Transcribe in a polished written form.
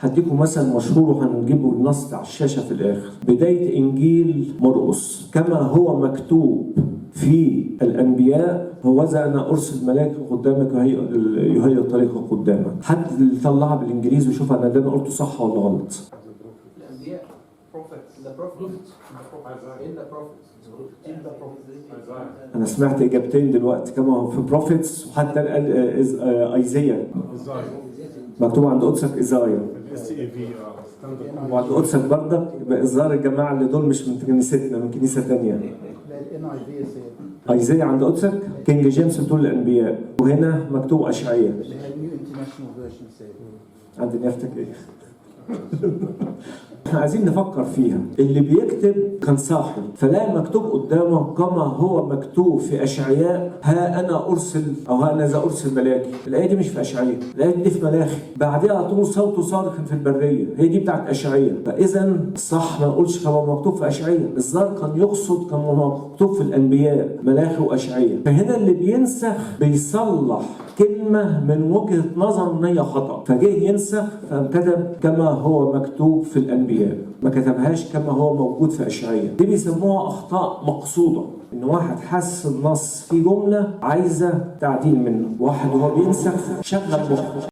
هديكم مثل مشهور وهنجيبه النص على الشاشة في الآخر. بداية إنجيل مرقس كما هو مكتوب في الأنبياء: هوذا أنا أرسل ملاك قدامك يهيئ الطريق قدامك. حد اللي طلعها بالإنجليزي وشوف أنا ده أنا قلته صح ولا غلط. الأنبياء أنا سمعت إجابتين دلوقتي، كما هو في بروفيتس وحتى أيزيا مكتوب عند قدسك إيزايا وعند قدسك برضك. يبقى إظهار الجماعة اللي دول مش من كنيستنا، من كنيسة تانية. أيزيا عند قدسك. كينج جيمس بتقول الأنبياء، وهنا مكتوب أشعياء. عند نيافتك إيه؟ احنا عايزين نفكر فيها. اللي بيكتب كان صاحي فلاقي مكتوب قدامه كما هو مكتوب في اشعياء: ها انا ارسل، او ها انا ذا ارسل ملاكي. الايه دي مش في اشعياء، الايه دي في ملاخي. بعديها على طول صوت صارخ في البريه، هي دي بتاعت اشعياء. فاذا صح ما نقولش كما هو مكتوب في اشعياء، الظاهر كان يقصد كما هو مكتوب في الانبياء ملاخي واشعياء. فهنا اللي بينسخ بيصلح كلمه من وجهه نظر ان هي خطا، فجه ينسخ فكتب كما هو مكتوب في الانبياء، ما كتبهاش كما هو موجود في اشعياء. دي بيسموها اخطاء مقصوده، ان واحد حس النص في جمله عايزه تعديل منه، واحد وهو بينسخ شغل مخه.